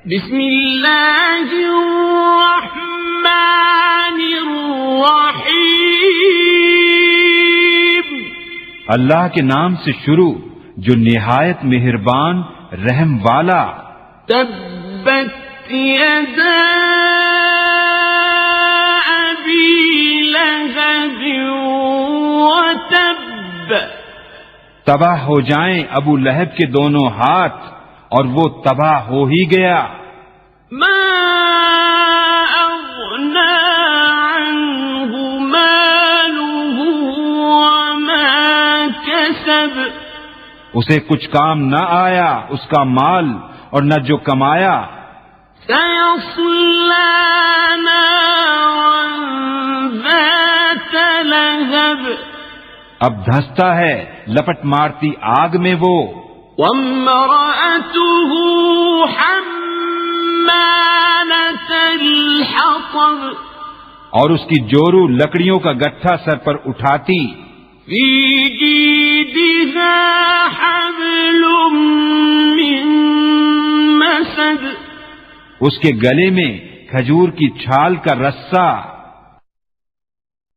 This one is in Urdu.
بسم اللہ الرحمن الرحیم، اللہ کے نام سے شروع جو نہایت مہربان رحم والا۔ تبت یدا ابی لہب وتب، تباہ ہو جائیں ابو لہب کے دونوں ہاتھ اور وہ تباہ ہو ہی گیا۔ ما اغنى عنه ماله وما كسب، اسے کچھ کام نہ آیا اس کا مال اور نہ جو کمایا۔ سيصلى نارا ذات لهب، اب دھستا ہے لپٹ مارتی آگ میں وہ۔ وامرأته حمالة الحطب، اور اس کی جورو لکڑیوں کا گٹھا سر پر اٹھاتی۔ في جيدها حبل من مسد، اس کے گلے میں کھجور کی چھال کا رسہ۔